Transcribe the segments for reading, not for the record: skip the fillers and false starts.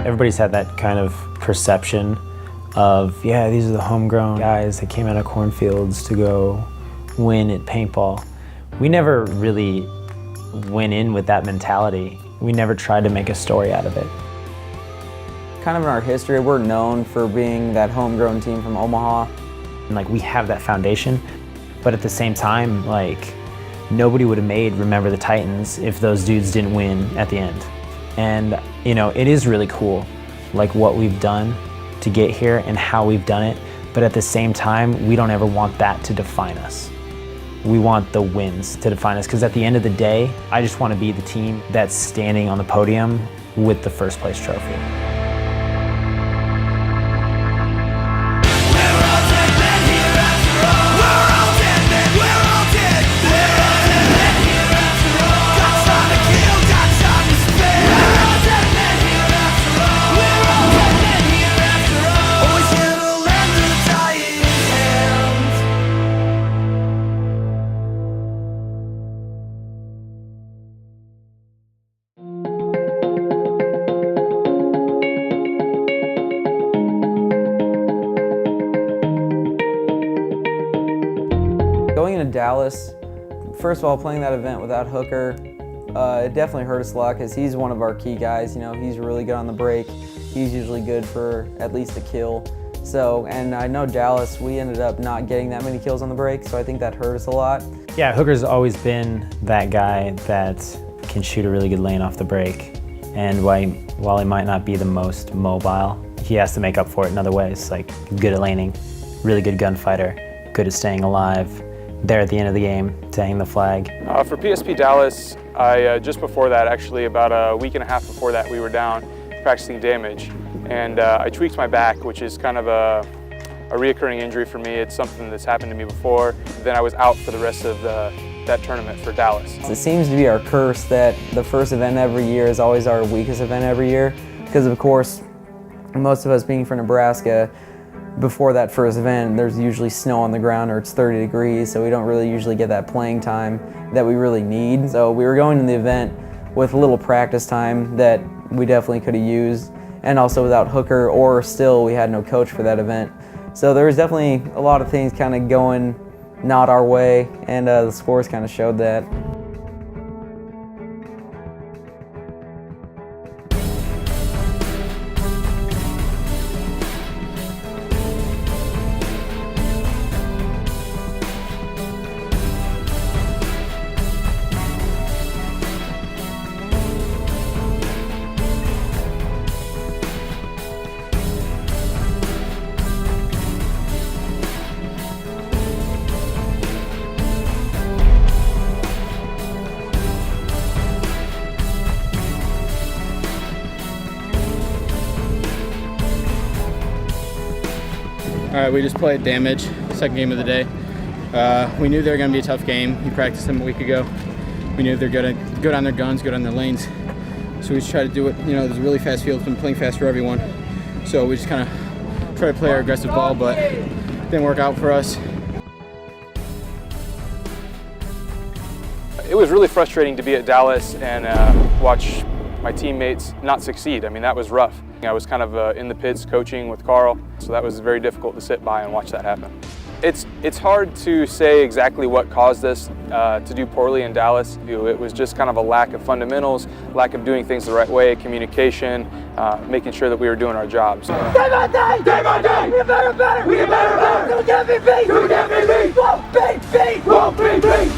Everybody's had that kind of perception of, yeah, these are the homegrown guys that came out of cornfields to go win at paintball. We never really went in with that mentality. We never tried to make a story out of it. Kind of in our history, we're known for being that homegrown team from Omaha. And like, we have that foundation, but at the same time, like, nobody would have made Remember the Titans if those dudes didn't win at the end. And, you know, it is really cool, like what we've done to get here and how we've done it. But at the same time, we don't ever want that to define us. We want the wins to define us, because at the end of the day, I just want to be the team that's standing on the podium with the first place trophy. Going into Dallas, first of all, playing that event without Hooker, it definitely hurt us a lot because he's one of our key guys. You know, he's really good on the break. He's usually good for at least a kill. So, and I know Dallas, we ended up not getting that many kills on the break, so I think that hurt us a lot. Yeah, Hooker's always been that guy that can shoot a really good lane off the break. And while he might not be the most mobile, he has to make up for it in other ways, like good at laning, really good gunfighter, good at staying alive, there at the end of the game to hang the flag. For PSP Dallas, just before that, actually about a week and a half before that, we were down practicing damage. And I tweaked my back, which is kind of a reoccurring injury for me. It's something that's happened to me before. Then I was out for the rest of that tournament for Dallas. It seems to be our curse that the first event every year is always our weakest event every year, because of course, most of us being from Nebraska, before that first event, there's usually snow on the ground or it's 30 degrees, so we don't really usually get that playing time that we really need. So we were going to the event with a little practice time that we definitely could have used, and also without Hooker, or still we had no coach for that event. So there was definitely a lot of things kind of going not our way, and the scores kind of showed that. All right, we just played Damage, second game of the day. We knew they were going to be a tough game. We practiced them a week ago. We knew they're going to go down their guns, go down their lanes. So we just tried to do it. You know, there's a really fast field. It's been playing fast for everyone. So we just kind of tried to play our aggressive ball, but it didn't work out for us. It was really frustrating to be at Dallas and watch my teammates not succeed. I mean, that was rough. I was kind of in the pits coaching with Carl, so that was very difficult to sit by and watch that happen. It's hard to say exactly what caused us to do poorly in Dallas. It was just kind of a lack of fundamentals, lack of doing things the right way, communication, making sure that we were doing our jobs. Day by day, we get better and better, we get better and better, we can't be beat, we can't be beat, won't be beat, won't be beat.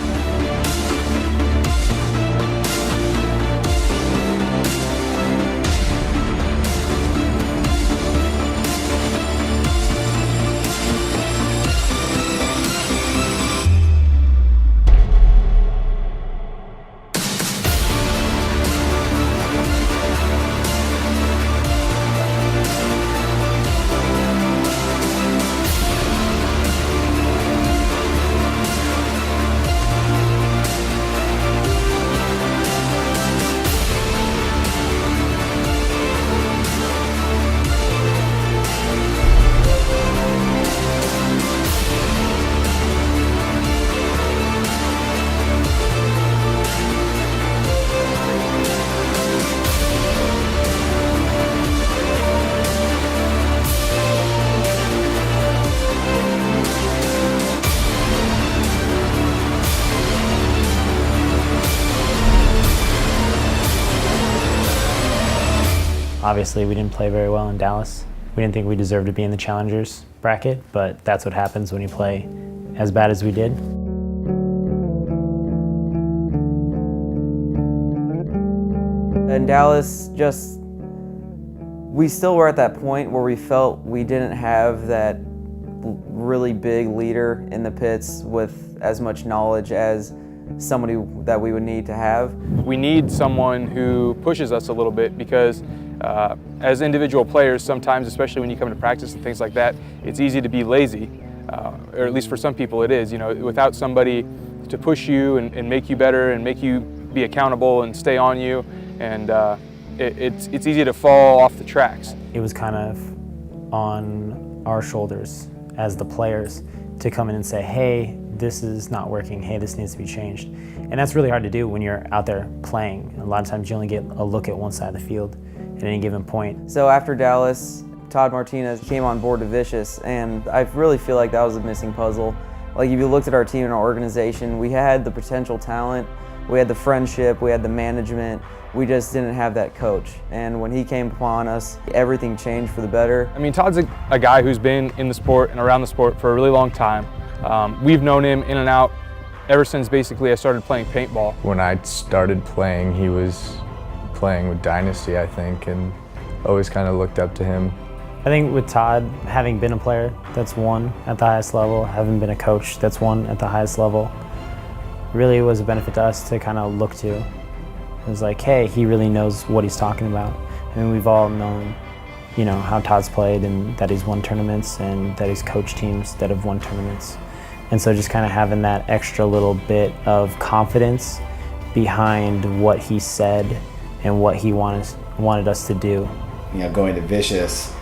Obviously, we didn't play very well in Dallas. We didn't think we deserved to be in the challengers bracket, but that's what happens when you play as bad as we did. In Dallas, we still were at that point where we felt we didn't have that really big leader in the pits with as much knowledge as somebody that we would need to have. We need someone who pushes us a little bit because as individual players, sometimes, especially when you come to practice and things like that, it's easy to be lazy, or at least for some people it is. You know, without somebody to push you and make you better and make you be accountable and stay on you, and it's easy to fall off the tracks. It was kind of on our shoulders as the players to come in and say, hey, this is not working, hey, this needs to be changed. And that's really hard to do when you're out there playing. A lot of times you only get a look at one side of the field at any given point. So after Dallas, Todd Martinez came on board to Vicious, and I really feel like that was a missing puzzle. Like, if you looked at our team and our organization, we had the potential talent, we had the friendship, we had the management, we just didn't have that coach. And when he came upon us, everything changed for the better. I mean, Todd's a guy who's been in the sport and around the sport for a really long time. We've known him in and out ever since basically I started playing paintball. When I started playing, he was playing with Dynasty, I think, and always kind of looked up to him. I think with Todd, having been a player that's won at the highest level, having been a coach that's won at the highest level, really was a benefit to us to kind of look to. It was like, hey, he really knows what he's talking about. I mean, we've all known, you know, how Todd's played and that he's won tournaments and that he's coached teams that have won tournaments. And so just kind of having that extra little bit of confidence behind what he said and what he wanted us to do. You know, going to Vicious,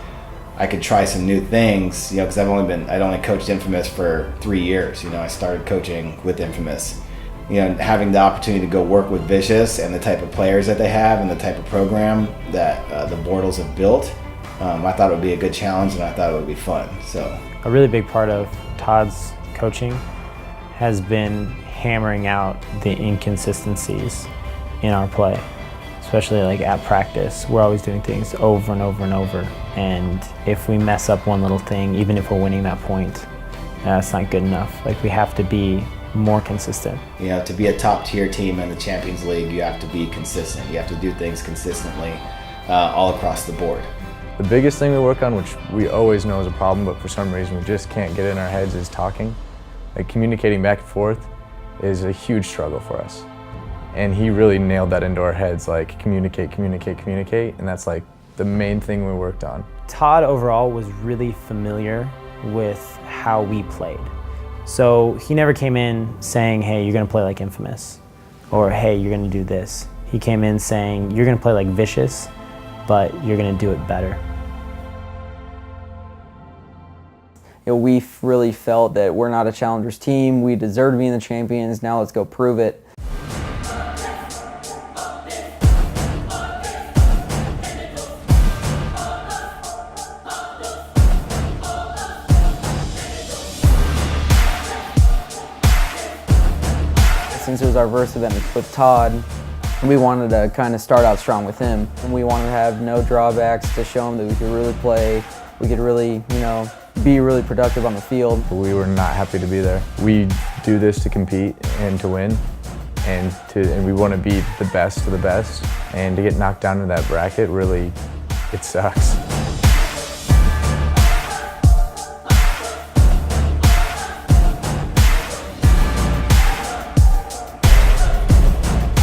I could try some new things, you know, because I'd only coached Infamous for 3 years. You know, I started coaching with Infamous. You know, having the opportunity to go work with Vicious and the type of players that they have and the type of program that the Bortles have built, I thought it would be a good challenge and I thought it would be fun. So a really big part of Todd's coaching has been hammering out the inconsistencies in our play, especially like at practice. We're always doing things over and over and over, and if we mess up one little thing, even if we're winning that point, that's not good enough. Like, we have to be more consistent. You know, to be a top tier team in the Champions League, you have to be consistent. You have to do things consistently all across the board. The biggest thing we work on, which we always know is a problem, but for some reason we just can't get in our heads, is talking. Like, communicating back and forth is a huge struggle for us. And he really nailed that into our heads, like communicate, communicate, communicate, and that's like the main thing we worked on. Todd overall was really familiar with how we played. So he never came in saying, hey, you're gonna play like Infamous, or hey, you're gonna do this. He came in saying, you're gonna play like Vicious, but you're gonna do it better. You know, we really felt that we're not a challengers team, we deserve to be in the champions, now let's go prove it. Since it was our first event with Todd, we wanted to kind of start out strong with him. And we wanted to have no drawbacks to show him that we could really play, we could really, you know, be really productive on the field. We were not happy to be there. We do this to compete and to win, and we want to be the best of the best. And to get knocked down in that bracket, really, it sucks.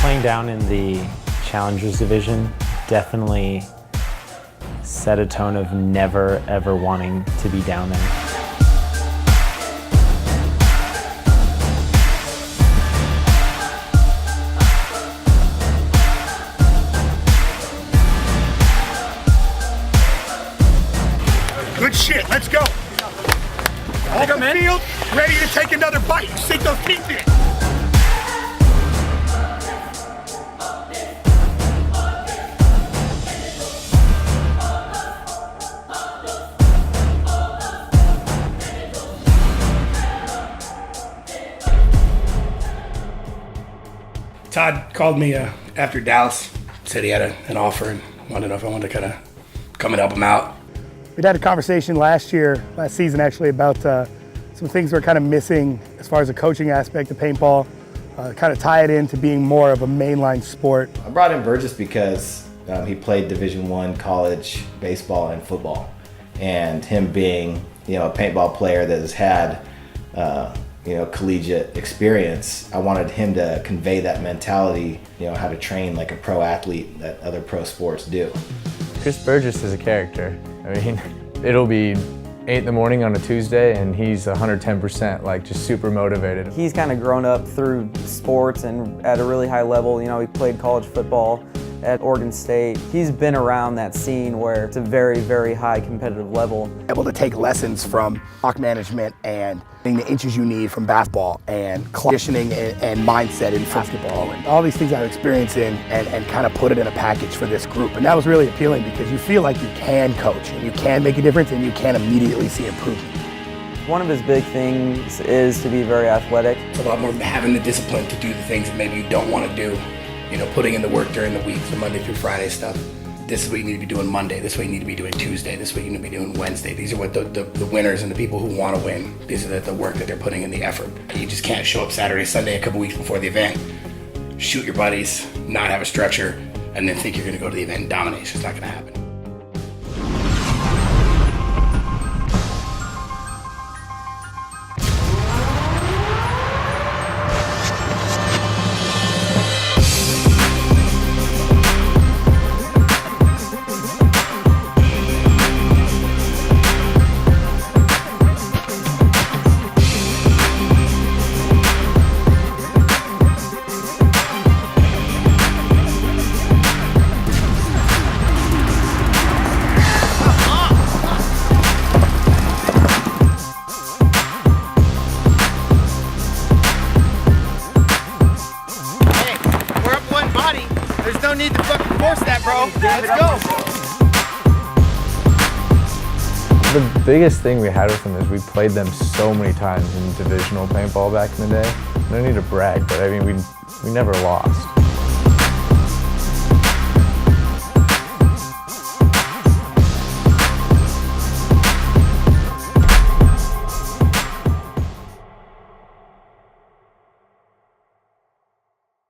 Playing down in the Challengers division definitely set a tone of never ever wanting to be down there. Good shit, let's go. Off the field, ready to take another bite. Sink those teeth in. Todd called me after Dallas, said he had an offer and wanted to know if I wanted to kind of come and help them out. We'd had a conversation last season actually, about some things we're kind of missing as far as the coaching aspect of paintball, kind of tie it into being more of a mainline sport. I brought in Burgess because he played Division I college baseball and football, and him being, you know, a paintball player that has had you know, collegiate experience, I wanted him to convey that mentality, you know, how to train like a pro athlete that other pro sports do. Chris Burgess is a character. I mean, it'll be 8 in the morning on a Tuesday and he's 110%, like just super motivated. He's kind of grown up through sports and at a really high level. You know, he played college football at Oregon State. He's been around that scene where it's a very, very high competitive level. Able to take lessons from clock management and getting the inches you need from basketball and conditioning and mindset in basketball and all these things I've experienced in and kind of put it in a package for this group. And that was really appealing because you feel like you can coach and you can make a difference and you can immediately see improvement. One of his big things is to be very athletic. It's a lot more having the discipline to do the things that maybe you don't want to do. You know, putting in the work during the week, the Monday through Friday stuff. This is what you need to be doing Monday, this is what you need to be doing Tuesday, this is what you need to be doing Wednesday. These are what the winners and the people who want to win, these are the work that they're putting in, the effort. You just can't show up Saturday, Sunday, a couple weeks before the event, shoot your buddies, not have a structure, and then think you're going to go to the event and dominate. It's just not going to happen. There's no need to fucking force that, bro. Let's go. The biggest thing we had with them is we played them so many times in divisional paintball back in the day. No need to brag, but I mean, we never lost.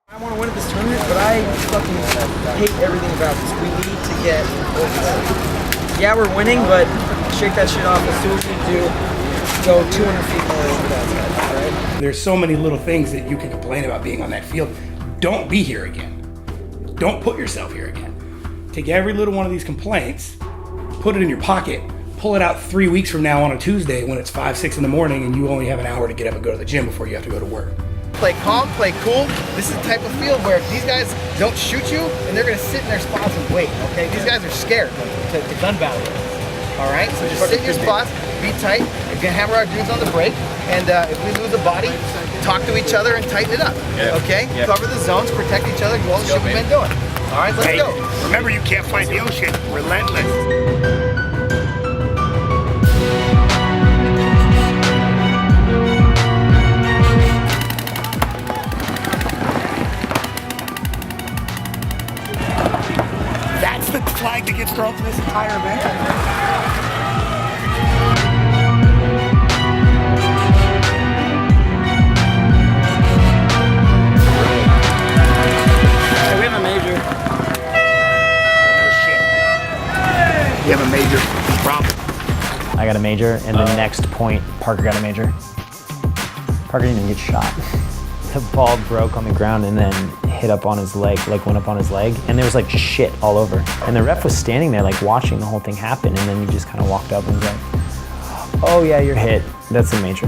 I want to win at this tournament, but I fucking hate everything about this. We need to get over that. Yeah, we're winning, but shake that shit off. Let's do what we do. Go 200 feet more over that side, right? There's so many little things that you can complain about being on that field. Don't be here again. Don't put yourself here again. Take every little one of these complaints, put it in your pocket, pull it out 3 weeks from now on a Tuesday when it's 5, 6 in the morning and you only have an hour to get up and go to the gym before you have to go to work. Play calm, play cool. This is the type of field where these guys don't shoot you and they're going to sit in their spots and wait, okay? These guys are scared to gun battle. All right? So just sit in your spots, be tight. We're going to hammer our dudes on the break. And if we lose a body, talk to each other and tighten it up, okay? Cover the zones, protect each other, do all the shit we've been doing. All right, let's go. Remember, you can't fight the ocean. Relentless. That's the flag that gets thrown for this entire event. Hey, we have a major. Oh shit. You have a major problem. I got a major, and the next point, Parker got a major. Parker didn't even get shot. The ball broke on the ground and then hit up on his leg, like went up on his leg, and there was like just shit all over. And the ref was standing there like watching the whole thing happen, and then he just kind of walked up and was like, oh yeah, you're hit. That's a major.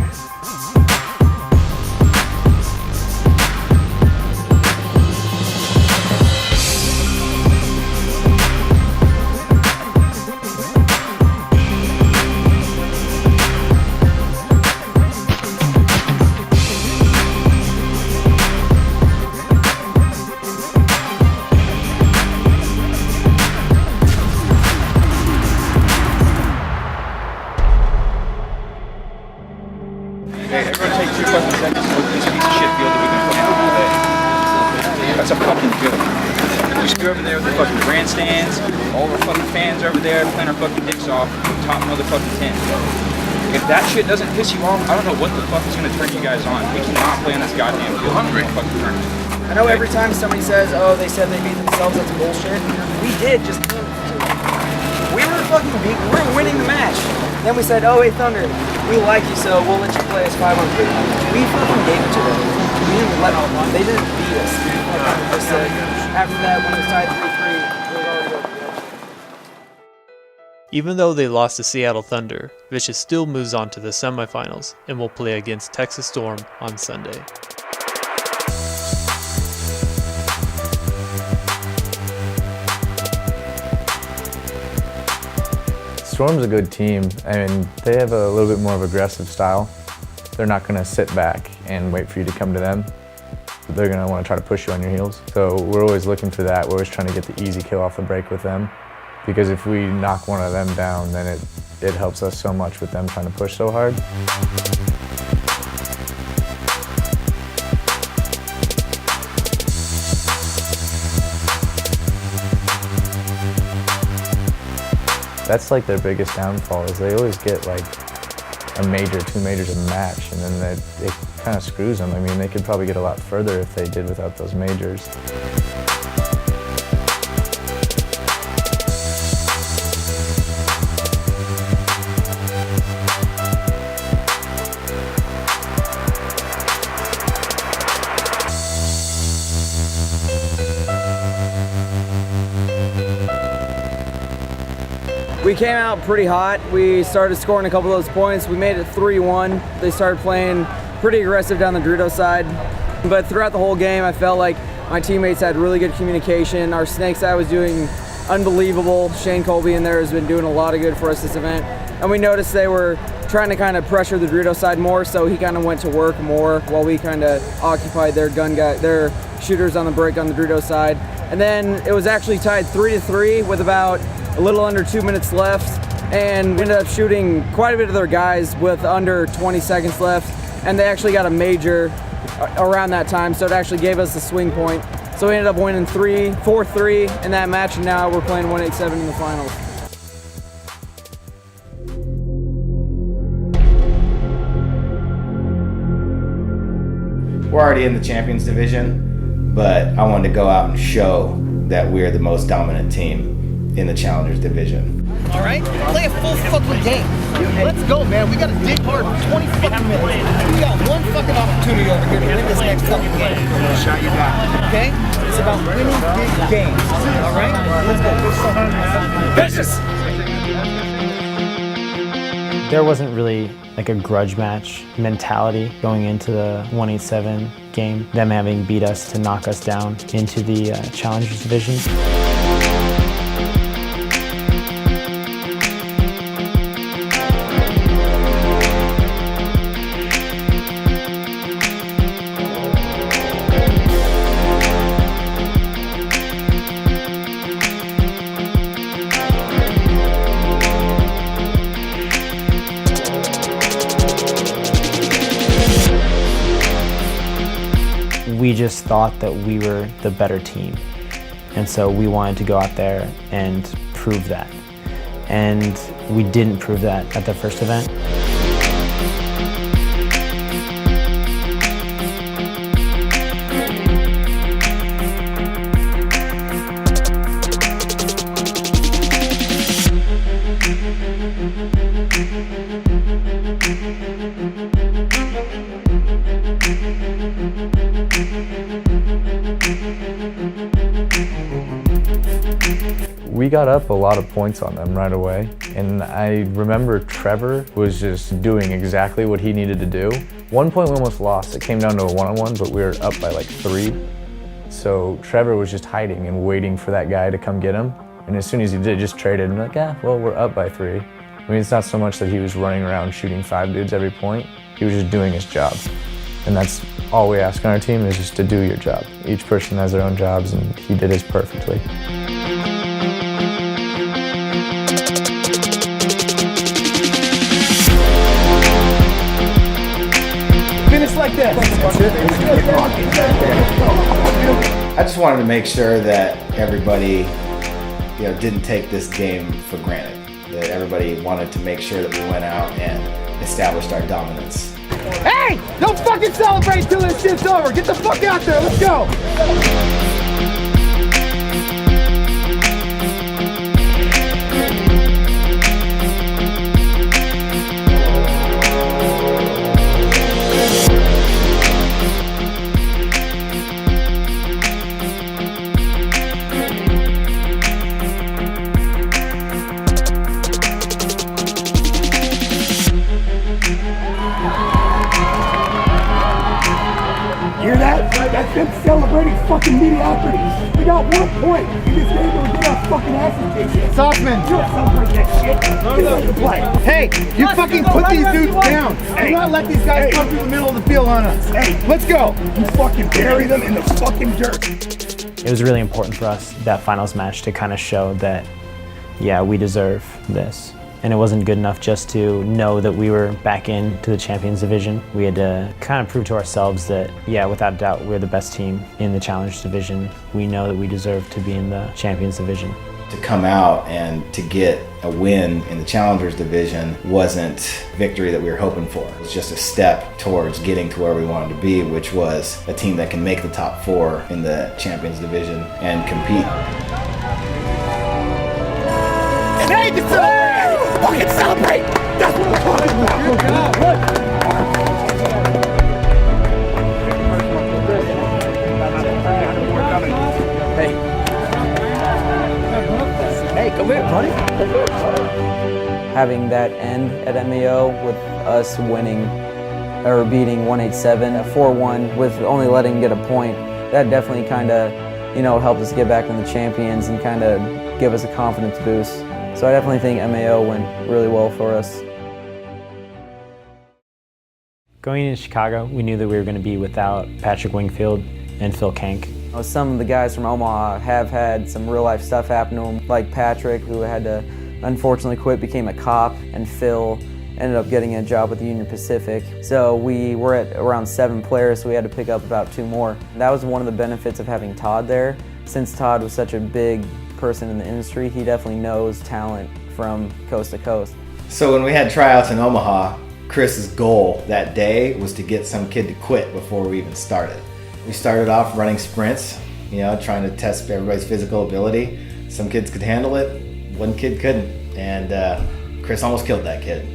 are over there with their fucking grandstands, all our fucking fans over there playing our fucking dicks off, top motherfucking 10. If that shit doesn't piss you off, I don't know what the fuck is gonna turn you guys on. We cannot play on this goddamn field. I'm fucking turn. I know every time somebody says, oh, they said they beat themselves, that's bullshit. We did, just we were winning the match. Then we said, oh, hey, Thunder, we like you, so we'll let you play us 5 on 3. We fucking gave it to them. We didn't let them. They didn't beat us. Just after that, when it was tied 3-3, we were already over the edge. Even though they lost to Seattle Thunder, Vicious still moves on to the semifinals and will play against Texas Storm on Sunday. Storm's a good team, and they have a little bit more of aggressive style. They're not going to sit back and wait for you to come to them. They're going to want to try to push you on your heels. So we're always looking for that. We're always trying to get the easy kill off the break with them, because if we knock one of them down, then it helps us so much with them trying to push so hard. That's like their biggest downfall, is they always get like a major, 2 majors a match, and then it kind of screws them. I mean, they could probably get a lot further if they did without those majors. We came out pretty hot. We started scoring a couple of those points. We made it 3-1. They started playing pretty aggressive down the Dorito side. But throughout the whole game, I felt like my teammates had really good communication. Our snake side was doing unbelievable. Shane Colby in there has been doing a lot of good for us this event. And we noticed they were trying to kind of pressure the Dorito side more, so he kind of went to work more while we kind of occupied their their shooters on the break on the Dorito side. And then it was actually tied 3-3 with about a little under 2 minutes left, and we ended up shooting quite a bit of their guys with under 20 seconds left, and they actually got a major around that time, so it actually gave us the swing point. So we ended up winning 4-3 in that match, and now we're playing 187 in the finals. We're already in the Champions Division, but I wanted to go out and show that we're the most dominant team in the Challengers Division. All right? Play a full fucking game. Let's go, man. We got to dig hard for 20 fucking minutes. We got one fucking opportunity over here to win this next fucking game. Shot you down. Okay? It's about winning big games. All right? Let's go. Vicious! There wasn't really like a grudge match mentality going into the 187 game, them having beat us to knock us down into the Challengers Division. We just thought that we were the better team. And so we wanted to go out there and prove that. And we didn't prove that at the first event. We got up a lot of points on them right away, and I remember Trevor was just doing exactly what he needed to do. One point we almost lost. It came down to a one-on-one, but we were up by like 3. So Trevor was just hiding and waiting for that guy to come get him. And as soon as he did, just traded and like, yeah, well, we're up by 3. I mean, it's not so much that he was running around shooting 5 dudes every point. He was just doing his job. And that's all we ask on our team, is just to do your job. Each person has their own jobs, and he did his perfectly. Finish like that. I just wanted to make sure that everybody, didn't take this game for granted. That everybody wanted to make sure that we went out and established our dominance. Hey! Don't fucking celebrate till this shit's over! Get the fuck out there! Let's go! Hear that? That's them celebrating fucking mediocrity. We got 1 point in this game where we get our fucking asses kicked. Softman, you don't celebrate that shit. Get out of the play. Hey, you fucking put these dudes down. Do not let these guys come through the middle of the field on us. Hey, let's go. You fucking bury them in the fucking dirt. It was really important for us, that finals match, to kind of show that, yeah, we deserve this. And it wasn't good enough just to know that we were back into the Champions Division. We had to kind of prove to ourselves that, yeah, without a doubt, we're the best team in the Challenge Division. We know that we deserve to be in the Champions Division. To come out and to get a win in the Challengers Division wasn't victory that we were hoping for. It was just a step towards getting to where we wanted to be, which was a team that can make the top 4 in the Champions Division and compete. Hey, fucking celebrate! That's what I'm talking about! Hey, come here, buddy. Having that end at MAO with us winning or beating 187 at 4-1 with only letting get a point, that definitely kind of, helped us get back in the champions and kind of give us a confidence boost. So I definitely think MAO went really well for us. Going into Chicago, we knew that we were going to be without Patrick Wingfield and Phil Kenk. Some of the guys from Omaha have had some real life stuff happen to them, like Patrick, who had to unfortunately quit, became a cop, and Phil ended up getting a job with the Union Pacific. So we were at around 7 players, so we had to pick up about 2 more. That was one of the benefits of having Todd there. Since Todd was such a big person in the industry, he definitely knows talent from coast to coast. So when we had tryouts in Omaha, Chris's goal that day was to get some kid to quit before we even started. We started off running sprints, trying to test everybody's physical ability. Some kids could handle it, one kid couldn't, and Chris almost killed that kid.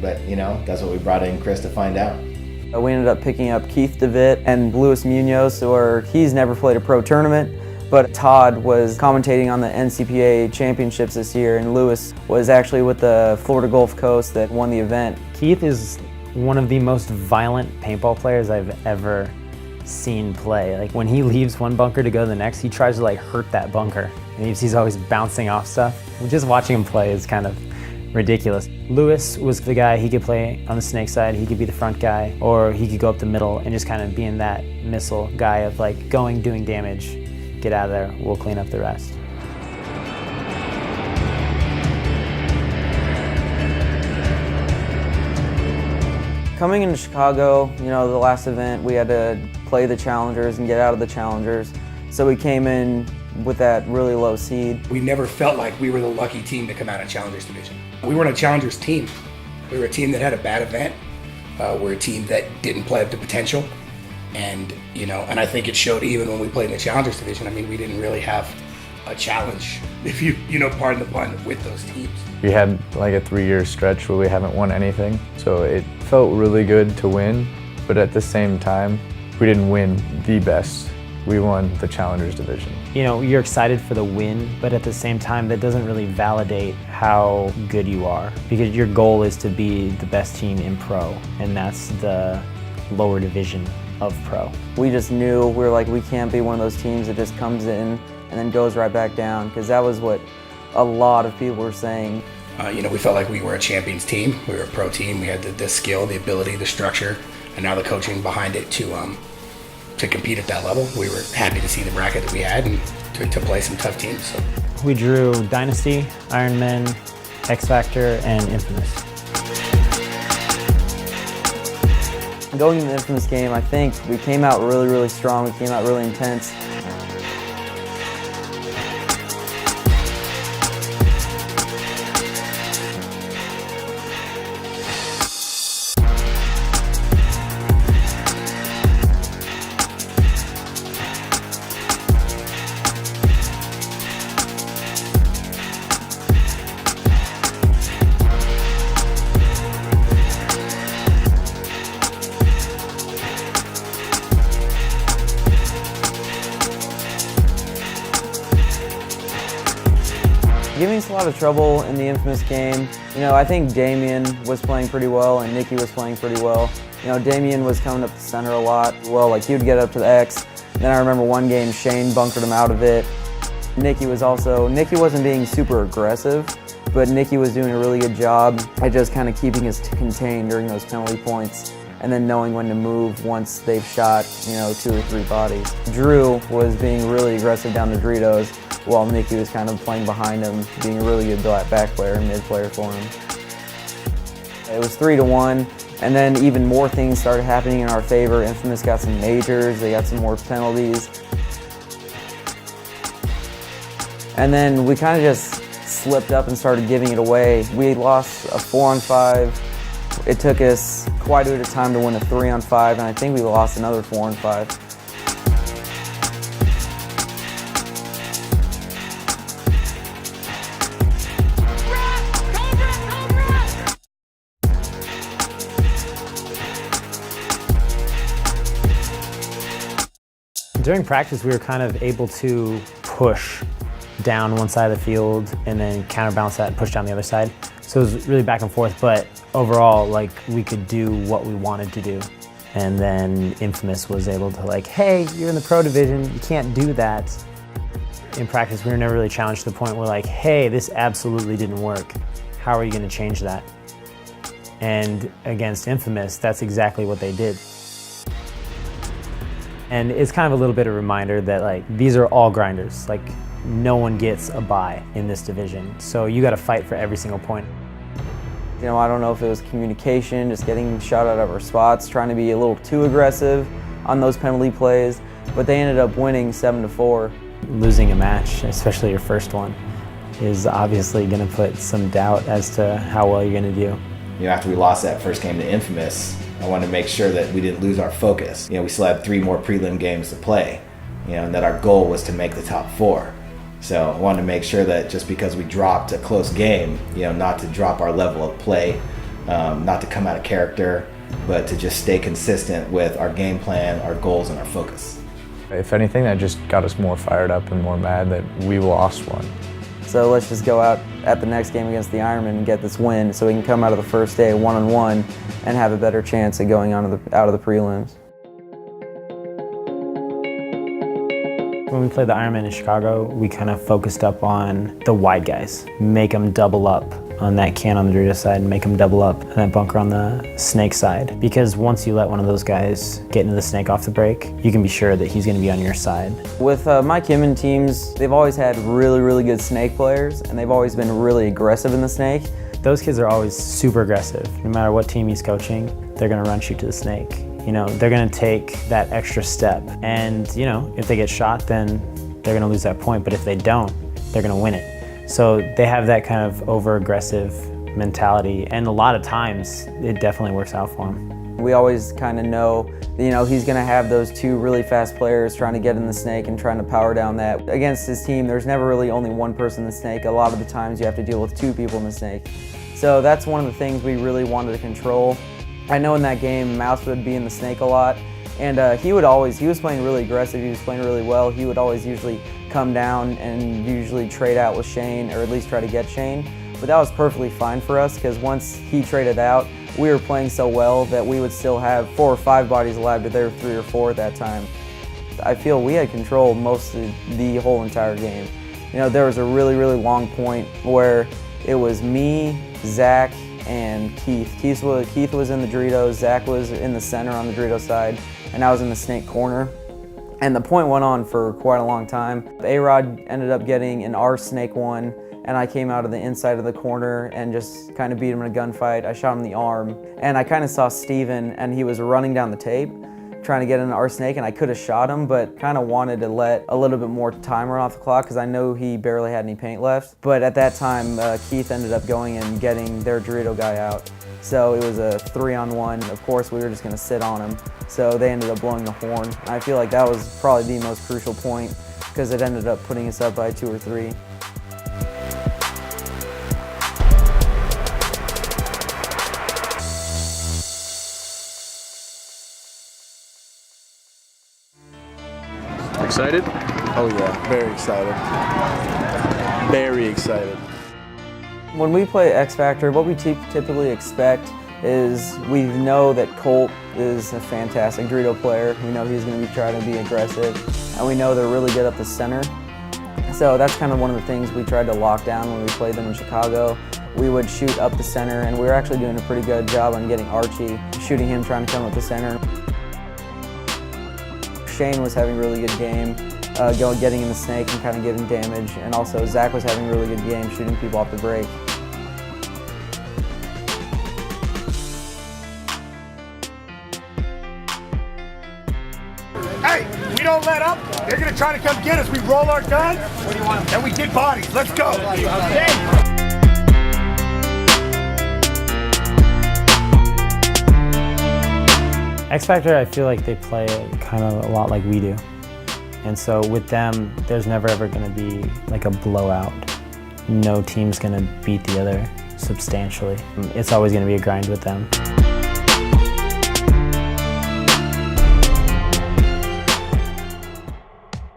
But that's what we brought in Chris to find out. We ended up picking up Keith DeVitt and Luis Munoz, or he's never played a pro tournament, but Todd was commentating on the NCPA championships this year, and Luis was actually with the Florida Gulf Coast that won the event. Keith is one of the most violent paintball players I've ever seen play. Like, when he leaves one bunker to go to the next, he tries to hurt that bunker. And he's always bouncing off stuff. And just watching him play is kind of ridiculous. Luis was the guy, he could play on the snake side, he could be the front guy, or he could go up the middle and just kind of being that missile guy of going, doing damage, get out of there, we'll clean up the rest. Coming into Chicago, the last event, we had to play the Challengers and get out of the Challengers. So we came in with that really low seed. We never felt like we were the lucky team to come out of Challengers Division. We weren't a Challengers team. We were a team that had a bad event. We're a team that didn't play up to potential. And, and I think it showed even when we played in the Challengers Division. I mean, we didn't really have a challenge, if pardon the pun, with those teams. We had a 3-year stretch where we haven't won anything, so it felt really good to win, but at the same time, we didn't win the best. We won the Challengers Division. You're excited for the win, but at the same time, that doesn't really validate how good you are, because your goal is to be the best team in pro, and that's the lower division of pro. We just knew, we can't be one of those teams that just comes in and then goes right back down, because that was what a lot of people were saying. We felt like we were a champions team. We were a pro team. We had the skill, the ability, the structure, and now the coaching behind it to compete at that level. We were happy to see the bracket that we had and to play some tough teams. So. We drew Dynasty, Iron Men, X Factor, and Infamous. Going into the Infamous game, I think we came out really, really strong. We came out really intense. Giving us a lot of trouble in the Infamous game. You know, I think Damien was playing pretty well and Nicky was playing pretty well. You know, Damien was coming up the center a lot. Well, like he would get up to the X. Then I remember one game Shane bunkered him out of it. Nicky wasn't being super aggressive, but Nicky was doing a really good job at just kind of keeping us contained during those penalty points and then knowing when to move once they've shot, you know, 2 or 3 bodies. Drew was being really aggressive down the Doritos while Nicky was kind of playing behind him, being a really good back player and mid player for him. It was 3-1, and then even more things started happening in our favor. Infamous got some majors, they got some more penalties. And then we kind of just slipped up and started giving it away. We lost a 4-on-5. It took us quite a bit of time to win a 3-on-5, and I think we lost another 4-on-5. During practice, we were kind of able to push down one side of the field and then counterbalance that and push down the other side. So it was really back and forth, but overall, like, we could do what we wanted to do. And then Infamous was able to, like, hey, you're in the pro division, you can't do that. In practice, we were never really challenged to the point where, like, hey, this absolutely didn't work. How are you gonna change that? And against Infamous, that's exactly what they did. And it's kind of a little bit of a reminder that, like, these are all grinders. Like, no one gets a bye in this division. So you gotta fight for every single point. You know, I don't know if it was communication, just getting shot out of our spots, trying to be a little too aggressive on those penalty plays, but they ended up winning 7-4. Losing a match, especially your first one, is obviously gonna put some doubt as to how well you're gonna do. You know, after we lost that first game to Infamous, I wanted to make sure that we didn't lose our focus. You know, we still had 3 more prelim games to play, you know, and that our goal was to make the top 4. So I wanted to make sure that just because we dropped a close game, you know, not to drop our level of play, not to come out of character, but to just stay consistent with our game plan, our goals, and our focus. If anything, that just got us more fired up and more mad that we lost one. So let's just go out at the next game against the Ironman and get this win so we can come out of the first day 1-on-1 and have a better chance at going out of the prelims. When we played the Ironman in Chicago, we kind of focused up on the wide guys. Make them double up on that can on the Dorito side and make them double up on that bunker on the snake side. Because once you let one of those guys get into the snake off the break, you can be sure that he's going to be on your side. With my Kimmin teams, they've always had really, really good snake players, and they've always been really aggressive in the snake. Those kids are always super aggressive. No matter what team he's coaching, they're going to run shoot to the snake. You know, they're going to take that extra step. And, you know, if they get shot, then they're going to lose that point. But if they don't, they're going to win it. So they have that kind of over-aggressive mentality. And a lot of times, it definitely works out for them. We always kind of know, you know, he's going to have those 2 really fast players trying to get in the snake and trying to power down that. Against his team, there's never really only one person in the snake. A lot of the times, you have to deal with 2 people in the snake. So that's one of the things we really wanted to control. I know in that game, Mouse would be in the snake a lot, and he was playing really aggressive, he was playing really well. He would always usually come down and usually trade out with Shane, or at least try to get Shane. But that was perfectly fine for us, because once he traded out, we were playing so well that we would still have 4 or 5 bodies alive, but there were 3 or 4 at that time. I feel we had control most of the whole entire game. You know, there was a really, really long point where it was me, Zach, and Keith. Keith was in the Doritos, Zach was in the center on the Dorito side, and I was in the snake corner. And the point went on for quite a long time. A-Rod ended up getting an R snake one, and I came out of the inside of the corner and just kind of beat him in a gunfight. I shot him in the arm, and I kind of saw Steven, and he was running down the tape, trying to get in our snake, and I could have shot him, but kind of wanted to let a little bit more time run off the clock because I know he barely had any paint left. But at that time, Keith ended up going and getting their Dorito guy out. So it was a 3-on-1. Of course, we were just gonna sit on him. So they ended up blowing the horn. I feel like that was probably the most crucial point because it ended up putting us up by 2 or 3. Excited? Oh yeah, very excited. Very excited. When we play X Factor, what we typically expect is we know that Colt is a fantastic Dorito player. We know he's going to be trying to be aggressive, and we know they're really good up the center. So that's kind of one of the things we tried to lock down when we played them in Chicago. We would shoot up the center, and we were actually doing a pretty good job on getting Archie, shooting him, trying to come up the center. Shane was having a really good game, getting in the snake and kind of giving damage, and also Zach was having a really good game, shooting people off the break. Hey, we don't let up. They're gonna try to come get us. We roll our guns, and we get bodies. Let's go. X Factor, I feel like they play kind of a lot like we do. And so with them, there's never ever gonna be like a blowout. No team's gonna beat the other substantially. It's always gonna be a grind with them.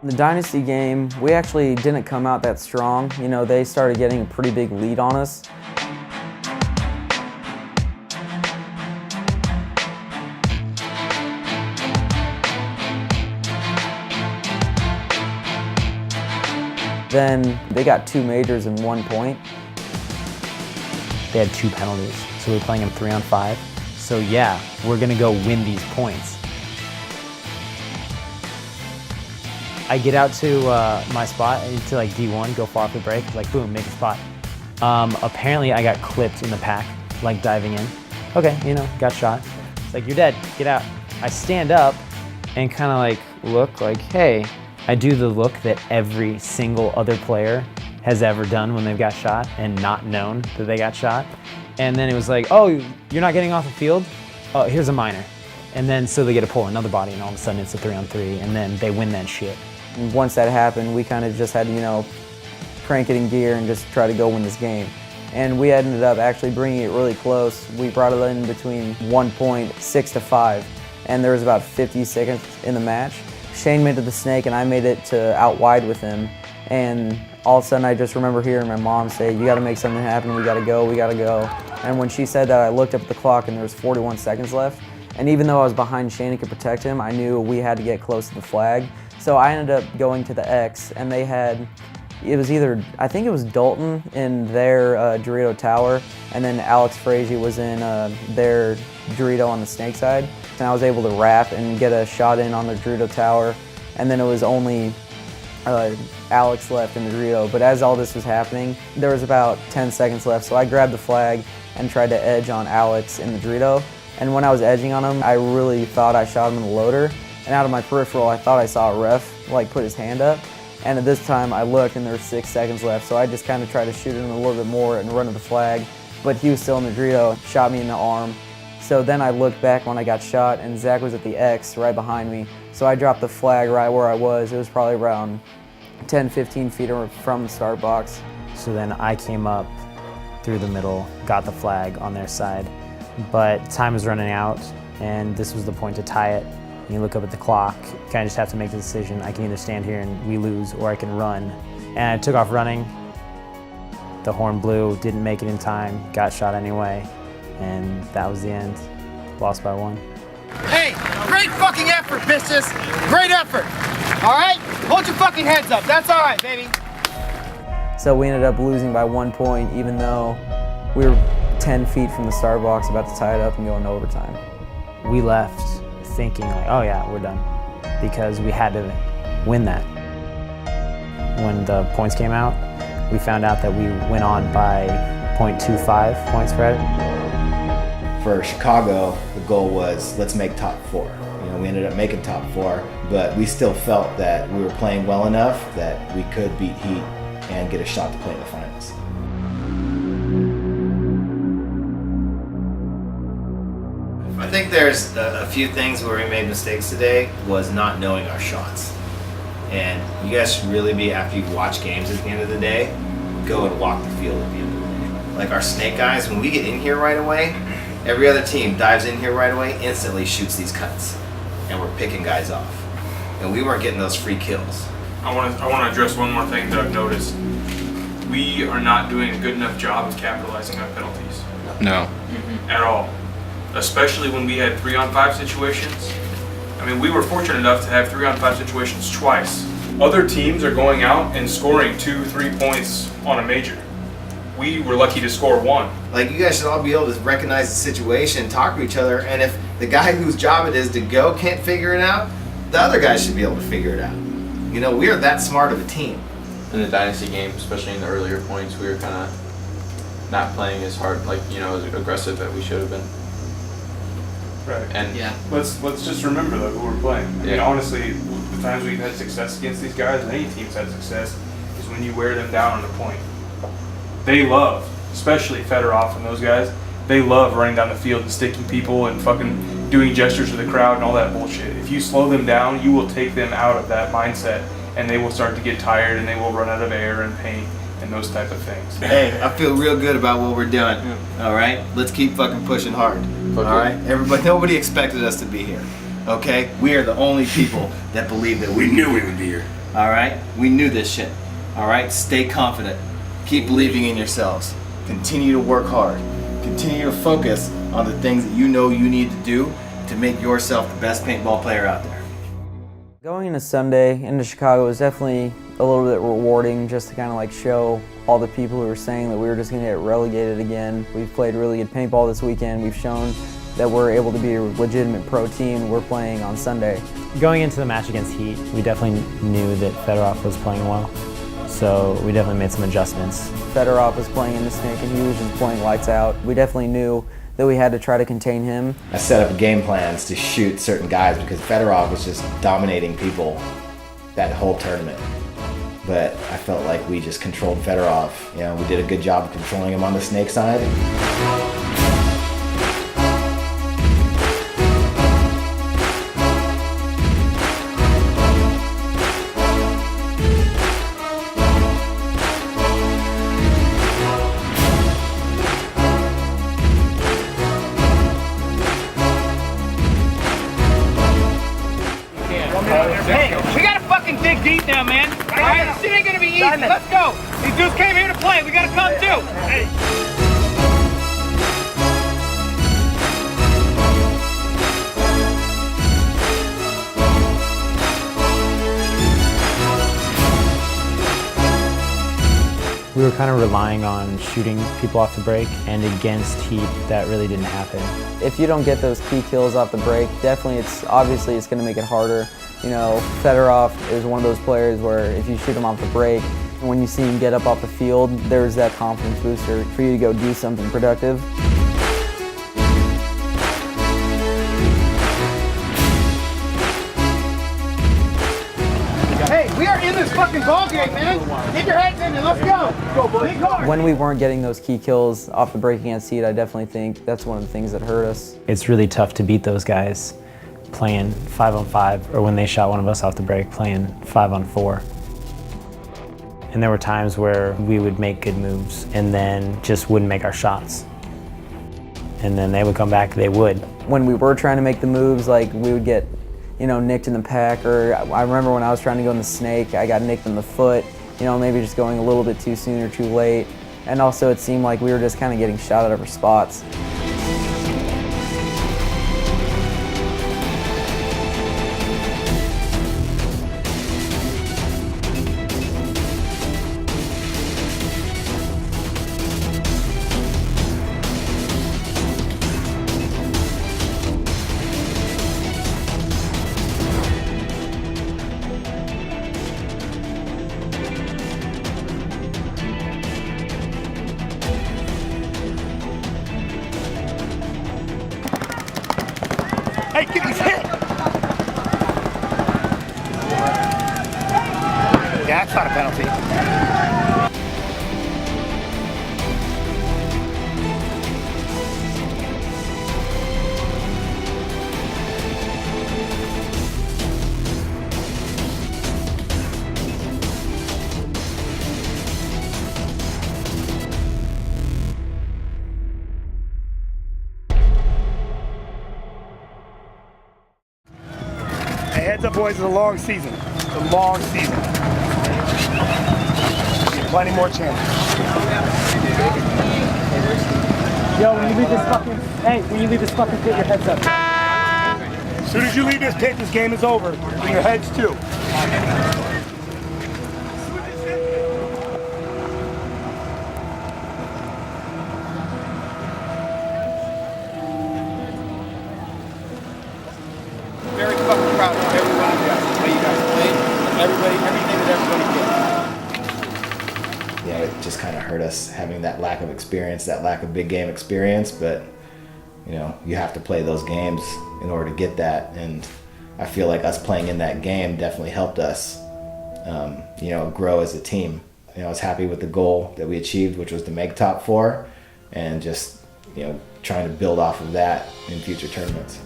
The Dynasty game, we actually didn't come out that strong. You know, they started getting a pretty big lead on us. Then they got 2 majors in 1 point. They had 2 penalties, so we were playing them 3-on-5. So yeah, we're gonna go win these points. I get out to my spot, into like D1, go far off the break, like boom, make a spot. Apparently I got clipped in the pack, like diving in. Okay, you know, got shot. It's like, you're dead, get out. I stand up and kind of like look like, hey, I do the look that every single other player has ever done when they've got shot and not known that they got shot. And then it was like, oh, you're not getting off the field? Oh, here's a minor. And then so they get to pull another body and all of a sudden it's a 3-on-3 and then they win that shit. And once that happened, we kind of just had to, you know, crank it in gear and just try to go win this game. And we ended up actually bringing it really close. We brought it in between 1 point, 6-5, and there was about 50 seconds in the match. Shane made it to the snake and I made it to out wide with him. And all of a sudden I just remember hearing my mom say, you gotta make something happen, we gotta go, we gotta go. And when she said that, I looked up at the clock and there was 41 seconds left. And even though I was behind Shane and could protect him, I knew we had to get close to the flag. So I ended up going to the X, and they had, it was either, I think it was Dalton in their Dorito tower, and then Alex Frazier was in their Dorito on the snake side. And I was able to wrap and get a shot in on the Dorito tower, and then it was only Alex left in the Dorito. But as all this was happening, there was about 10 seconds left, so I grabbed the flag and tried to edge on Alex in the Dorito. And when I was edging on him, I really thought I shot him in the loader. And out of my peripheral, I thought I saw a ref like put his hand up. And at this time, I looked and there were 6 seconds left. So I just kind of tried to shoot him a little bit more and run to the flag. But he was still in the Dorito, shot me in the arm. So then I looked back when I got shot and Zach was at the X right behind me. So I dropped the flag right where I was. It was probably around 10, 15 feet from the start box. So then I came up through the middle, got the flag on their side. But time was running out and this was the point to tie it. And you look up at the clock, you kind of just have to make the decision. I can either stand here and we lose or I can run. And I took off running. The horn blew, didn't make it in time, got shot anyway. And that was the end. Lost by 1. Hey, great fucking effort, bitches. Great effort. All right? Hold your fucking heads up. That's all right, baby. So we ended up losing by 1 point, even though we were 10 feet from the start box, about to tie it up and go into overtime. We left thinking like, oh yeah, we're done. Because we had to win that. When the points came out, we found out that we went on by 0.25 point spread. For Chicago, the goal was let's make top 4. You know, we ended up making top 4, but we still felt that we were playing well enough that we could beat Heat and get a shot to play in the finals. I think there's a few things where we made mistakes today was not knowing our shots. And you guys should really be, after you watch games at the end of the day, go and walk the field at the end of the day. Like our snake guys, when we get in here right away, every other team dives in here right away, instantly shoots these cuts. And we're picking guys off. And we weren't getting those free kills. I want to address one more thing Doug noticed. we are not doing a good enough job of capitalizing on penalties. No. At all. Especially when we had 3-on-5 situations. I mean, we were fortunate enough to have 3-on-5 situations twice. Other teams are going out and scoring 2-3 points on a major. We were lucky to score 1. Like, you guys should all be able to recognize the situation, talk to each other, and if the guy whose job it is to go can't figure it out, the other guy should be able to figure it out. You know, we are that smart of a team. In the dynasty game, especially in the earlier points, we were kind of not playing as hard, like, you know, as aggressive that we should have been. Right. And yeah. Let's just remember though who we're playing. I mean, honestly, the times we've had success against these guys, and any team's had success, is when you wear them down on the point. They love, especially Fedorov and those guys, they love running down the field and sticking people and fucking doing gestures to the crowd and all that bullshit. If you slow them down, you will take them out of that mindset, and they will start to get tired and they will run out of air and paint and those type of things. Hey, I feel real good about what we're doing. All right, let's keep fucking pushing hard. All right, everybody. Nobody expected us to be here. Okay, we are the only people that believe that we knew we would be here. All right, we knew this shit. All right, stay confident. Keep believing in yourselves. Continue to work hard. Continue to focus on the things that you know you need to do to make yourself the best paintball player out there. Going into Sunday into Chicago was definitely a little bit rewarding, just to kind of like show all the people who were saying that we were just going to get relegated again. We've played really good paintball this weekend. We've shown that we're able to be a legitimate pro team. We're playing on Sunday. Going into the match against Heat, we definitely knew that Fedorov was playing well, so we definitely made some adjustments. Fedorov was playing in the snake and he was just playing lights out. We definitely knew that we had to try to contain him. I set up game plans to shoot certain guys because Fedorov was just dominating people that whole tournament. But I felt like we just controlled Fedorov. You know, we did a good job of controlling him on the snake side. Hey, we gotta fucking dig deep now, man. All right, this shit ain't gonna be easy. Let's go. These dudes came here to play. We gotta come too. Hey. We were kind of relying on shooting people off the break, and against Heat, that really didn't happen. If you don't get those key kills off the break, definitely it's going to make it harder. You know, Fedorov is one of those players where if you shoot him off the break, when you see him get up off the field, there's that confidence booster for you to go do something productive. Hey, we are in this fucking ball game, man. Get your heads in and let's go. Go, boys. When we weren't getting those key kills off the break against Heat, I definitely think that's one of the things that hurt us. It's really tough to beat those guys playing 5-on-5, or when they shot one of us off the break, playing 5-on-4. And there were times where we would make good moves and then just wouldn't make our shots. And then they would come back, they would. When we were trying to make the moves, like we would get, you know, nicked in the pack, or I remember when I was trying to go in the snake, I got nicked in the foot, you know, maybe just going a little bit too soon or too late. And also it seemed like we were just kind of getting shot out of our spots. Hey, get these hit! Yeah, that's not a penalty. Hey, heads up, boys, it's a long season. It's a long season. Plenty more chances. Yo, when you leave this fucking pit, your head's up. As soon as you leave this pit, this game is over. And your head's too. Very fucking proud of every one of you guys. The way you guys played, everything that everybody did. Yeah, it just kind of hurt us having that lack of experience, that lack of big game experience. But you know, you have to play those games in order to get that. And I feel like us playing in that game definitely helped us, you know, grow as a team. You know, I was happy with the goal that we achieved, which was to make top 4, and just, you know, trying to build off of that in future tournaments.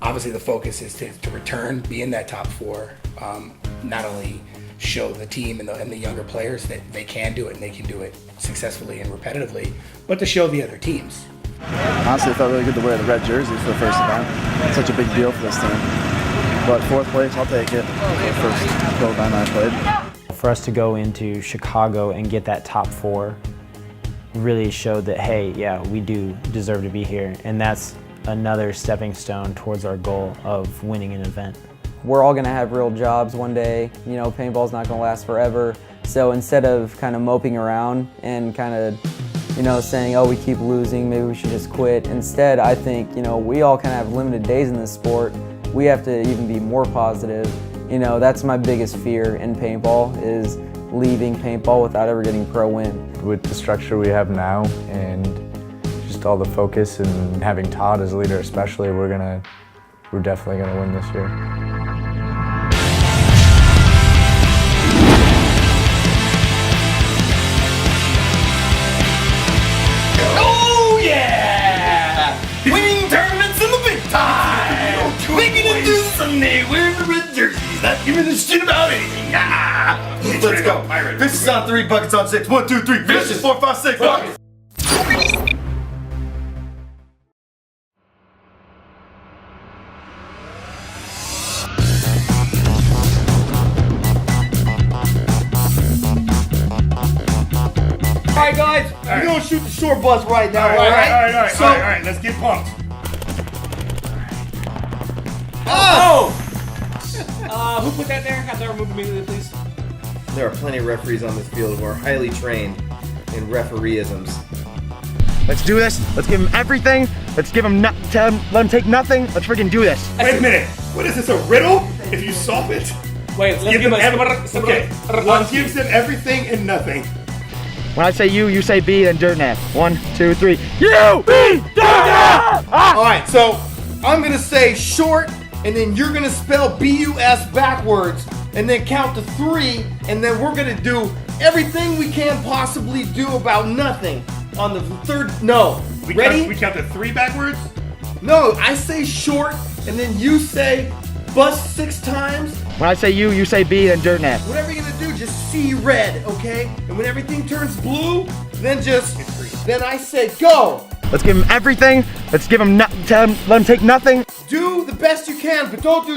Obviously the focus is to return, be in that top 4, not only show the team and the younger players that they can do it and they can do it successfully and repetitively, but to show the other teams. Honestly, it felt really good to wear the red jersey for the first event. It's such a big deal for this team. But 4th place, I'll take it. The first gold event I played. For us to go into Chicago and get that top 4 really showed that, hey, yeah, we do deserve to be here. And that's another stepping stone towards our goal of winning an event. We're all gonna have real jobs one day. You know, paintball's not gonna last forever. So instead of kind of moping around and kind of, you know, saying, oh, we keep losing, maybe we should just quit. Instead, I think, you know, we all kind of have limited days in this sport. We have to even be more positive. You know, that's my biggest fear in paintball, is leaving paintball without ever getting pro win. With the structure we have now and just all the focus and having Todd as a leader especially, we're definitely gonna win this year. Oh yeah! Winning tournaments in the big time! Making it through Sunday, wearing the red jerseys, not giving a shit about anything. Ah! Let's go. Fish is on 3, buckets on 6. 1, 2, 3. Fish is 4, 5, 6. Buckets. Alright guys, we're gonna shoot the short bus right now, alright? All right, let's get pumped. Who put that there? Have that removed immediately, please. There are plenty of referees on this field who are highly trained in refereeisms. Let's do this. Let's give them everything. Let's give them let them take nothing. Let's freaking do this. Wait a minute. What is this, a riddle? If you solve it, wait, let's give them everything. Okay. One One gives them everything and nothing. When I say you say B, then dirt nap. 1, 2, 3. You! B! Dirt nap! Alright, so I'm gonna say short, and then you're gonna spell B-U-S backwards, and then count to 3, and then we're gonna do everything we can possibly do about nothing on the third. No. Ready? We count to 3 backwards? No, I say short, and then you say bust 6 times. When I say you say B, then dirt nap. Whatever you're gonna do, just see red, okay? And when everything turns blue, then then I say go. Let's give them everything. Let's give them let them take nothing. Do the best you can, but don't do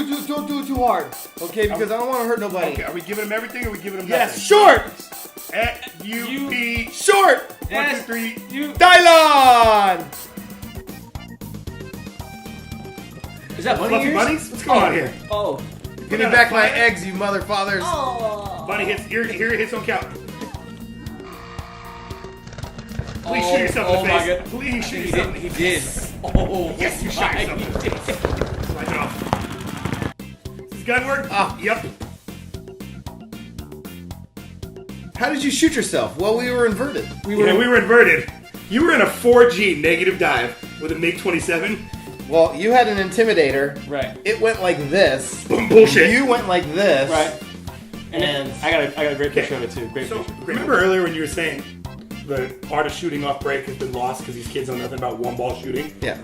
it too hard, okay? Because I don't want to hurt nobody. Okay, are we giving them everything or are we giving them yes, nothing? short. F-U-P. Short. 1, 2, 3. Dylon. Is that bunny ears? Bunnies? What's going on here? Oh. Give me back my eggs, you motherfathers. Oh. Bunny hits, here it hits on count. Please shoot yourself in the face. God. Please shoot yourself. He did. Oh. Yes, you shot yourself in the face. Slide it off. Does this gun work? Yep. How did you shoot yourself? Well, we were inverted. We were inverted. You were in a 4G negative dive with a MiG-27. Well, you had an Intimidator. Right. It went like this. Bullshit. You went like this. Right. And I got a great picture of it too. Great picture. Remember earlier when you were saying the art of shooting off break has been lost because these kids know nothing about one ball shooting? Yeah.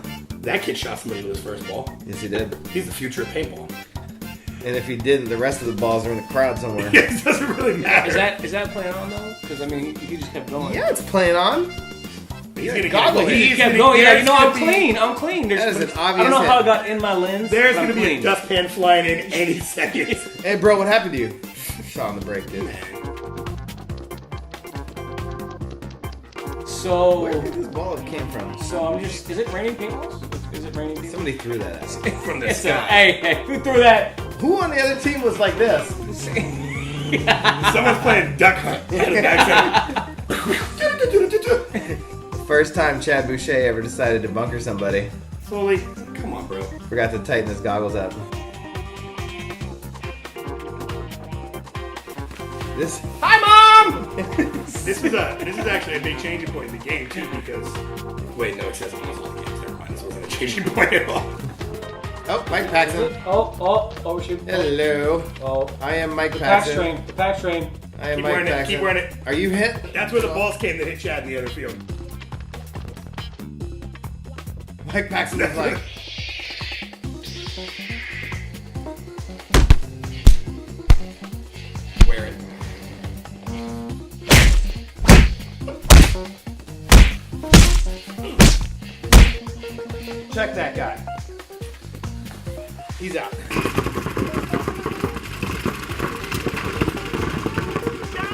That kid shot somebody with his first ball. Yes, he did. He's the future of paintball. And if he didn't, the rest of the balls are in the crowd somewhere. Yeah, it doesn't really matter. Is that playing on though? Because I mean, he just kept going. Yeah, it's playing on. He's gonna goggle. He kept going. Yeah, you know, I'm clean. I'm clean. That is an obvious I don't know how it got in my lens. There's gonna be a dustpan flying in any second. Hey, bro, what happened to you? Shot on the break, dude. So where did this ball came from? So I'm just. Is it raining paintballs? Is it raining paintballs? Somebody threw that at me. From the It's sky. hey, who threw that? Who on the other team was like this? Someone's playing duck hunt. First time Chad Boucher ever decided to bunker somebody. Slowly. Come on, bro. Forgot to tighten his goggles up. This. Hi, Mom! This is actually a big changing point in the game too, because wait, no, it says on all games. Never mind, this wasn't a changing point at all. Oh, Mike Paxton. Oh, shoot. Hello. Oh. I am Mike The Paxton. pack train. I am Keep Mike wearing Paxton. it. Keep wearing it. Are you hit? That's where the balls came that hit Chad in the other field. Mike Paxton is like. Wear it. Check that guy. He's out.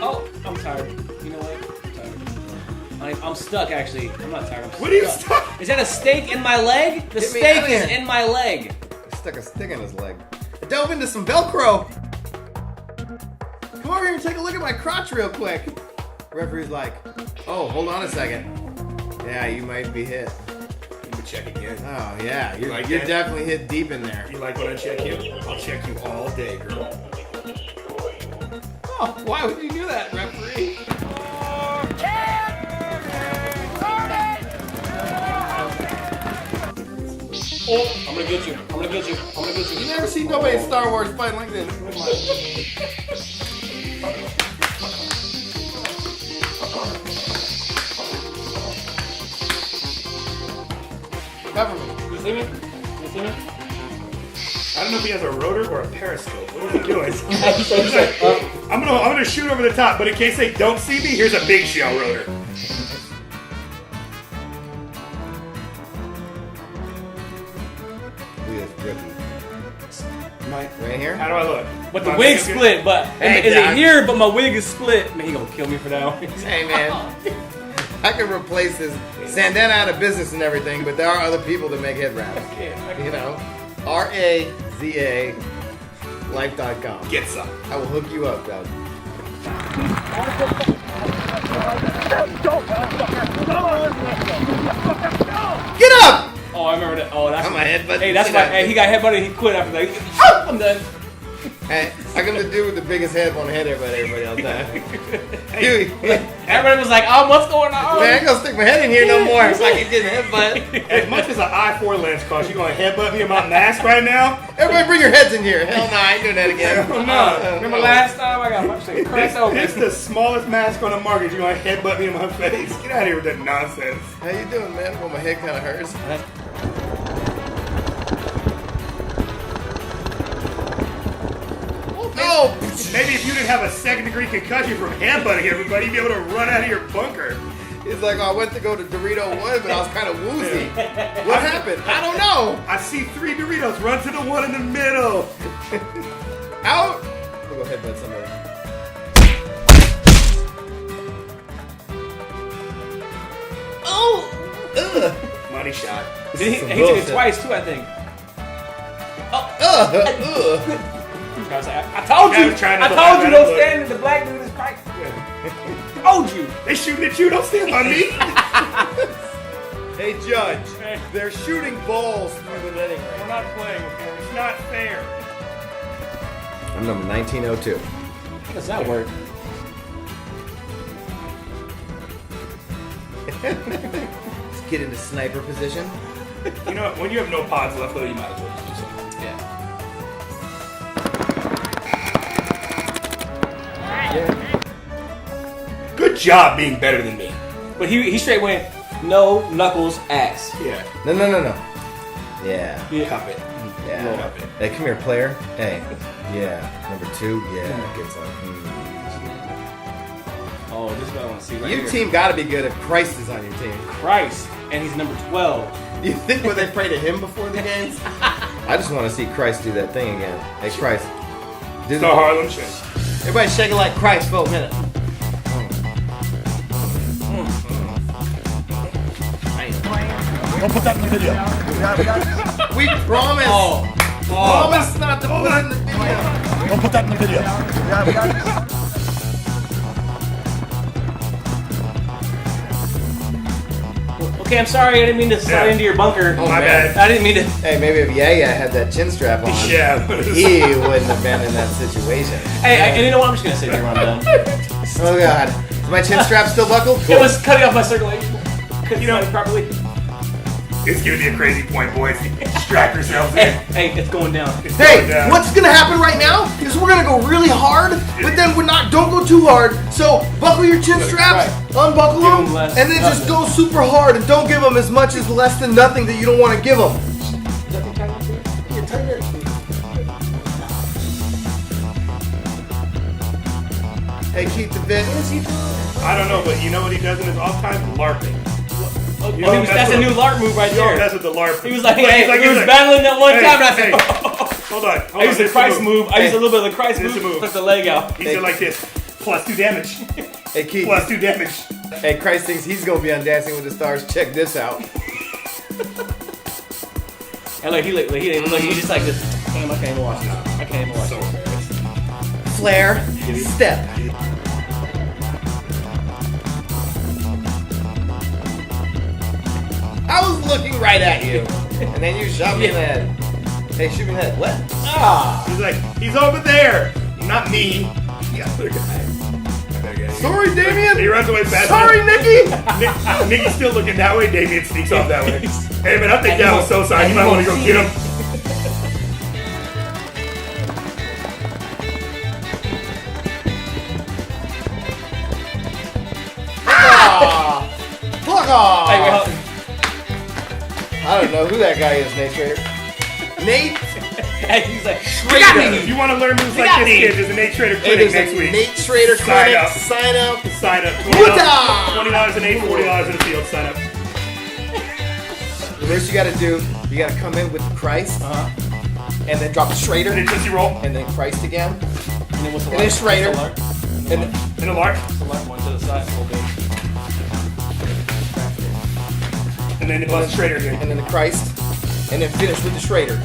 Oh, I'm tired. You know what? I'm tired. I'm stuck, actually. I'm not tired. I'm stuck. What are you stuck? Is that a stake in my leg? The Get me stake outta is here. in my leg. He stuck a stick in his leg. I dove into some Velcro. Come over here and take a look at my crotch real quick. Referee's like, oh, hold on a second. Yeah, you might be hit. Check again. Oh yeah, you're, like you're that? definitely hit deep in there. You like when I check you? I'll check you all day, girl. Oh, why would you do that, referee? Oh, I'm gonna get you. I'm gonna get you. I'm gonna get you. You never see nobody in Star Wars fighting like this. Cover me. You see me? You see me? I don't know if he has a rotor or a periscope. What is he doing? He's like, I'm gonna shoot over the top, but in case they don't see me, here's a big shell rotor. Right here? How do I look? But the wig split, but Hey, is Doc. it here? But my wig is split. Man, he gonna kill me for that one. Hey man, I can replace this. Sandana out of business and everything, but there are other people that make head wraps. You know, RAZA life.com. Get some. I will hook you up, Doug. Get up! Oh, I remember that. Oh, that's I'm a headbutt. Hey, that's my. Hey, he got headbutted. And he quit after that. I'm done. Hey, I come to do with the biggest head on the head everybody all the time. Dude, Everybody was like, "Oh, what's going on?" man, I ain't gonna stick my head in here no more. It's like he's getting headbutt. As much as an I-4 lens costs, you gonna headbutt me in my mask right now? Everybody bring your heads in here. Hell no, I ain't doing that again. Hell no. Remember last time I got my shit cracked open. It's the smallest mask on the market. You gonna headbutt me in my face? Get out of here with that nonsense. How you doing, man? Well, my head kind of hurts. Oh, maybe if you didn't have a second-degree concussion from headbutting everybody, you'd be able to run out of your bunker. It's like, oh, I went to go to Dorito 1, but I was kind of woozy. What happened? I don't know. I see 3 Doritos. Run to the one in the middle. Out. We'll go headbutt somebody. Oh! Ugh. Money shot. He took it twice too, I think. Ugh. I told you. Trying I to told you. look. Don't stand in the black dude is Christ. Told you. They shooting at you. Don't stand on me. Hey, Judge. They're shooting balls through the netting We're ring. not playing with him. It's not fair. I'm number 1902. How does that work? Let's get into sniper position. You know what? When you have no pods left, though, you might as well just do something. Yeah. Good job being better than me. But he straight went no knuckles ass. Yeah. No. Yeah. Cup it. Yeah. Cup it. Hey, come here, player. Hey. Yeah. Number 2. Yeah. Get some. Oh, this is what I want to see right Your here. team got to be good if Christ is on your team. Christ, and he's number 12. You think when they pray to him before the games? I just want to see Christ do that thing again. Hey, Christ. Do The Harlem Shake. Everybody shake it like Christ for a minute. Don't put that in the video. We promise. Promise not to put it in the video. Don't put that in the video. Okay, I'm sorry. I didn't mean to slide into your bunker. Oh, my bad. I didn't mean to. Hey, maybe if Yaya had that chin strap on, Yeah. he wouldn't have been in that situation. Hey, and you know what? I'm just gonna say here when I'm done. Oh God, is my chin strap still buckled? It was cutting off my circulation. Couldn't know- slide it properly. It's gonna be a crazy point, boys. Strap yourselves in. Hey, it's going down. Hey, what's gonna happen right now is we're gonna go really hard, but then don't go too hard. So buckle your chin straps, unbuckle Give 'em them, less, and then just go super hard and don't give them as much as less than nothing that you don't want to give them. Hey, Keith the Vet. I don't know, but you know what he does in his off time? LARPing. That's a new LARP move right there. That's what the LARP. He was like, he was battling that one time, and I said, hold on. I used the Christ move. I used a little bit of the Christ move. Took the leg out. He did like this. +2 damage. Hey, Keith. +2 damage. Hey, Christ thinks he's gonna be on Dancing with the Stars. Check this out. And he just like this. Damn, I can't even watch this. I can't even watch this. Flare, step. I was looking right at you, and then you shot me in the head. Hey, shoot me in the head. What? Ah! He's like, he's over there. Not me. The other guy. Sorry, Damien. He runs away fast. Sorry, Nikki. Nikki's still looking that way. Damien sneaks off that way. Hey, man, I think that was so sorry. You might want to go get him. Fuck off! Hey, I don't know who that guy is, Nate Schrader. Nate? He's like, Schrader. If you want to learn moves like this, kid, there's a Nate Schrader clinic next week. Nate Schrader clinic. Sign up. Sign up. $20 an 8, $40 in the field. Sign up. The first you gotta do, you gotta come in with Christ, and then drop the Schrader, and then Tootsie Roll, and then Christ again, and then what's the and then Schrader, and a lark, the lark one to the side a little bit, and then the Schrader again, and then the Christ, and then finish with the Schrader.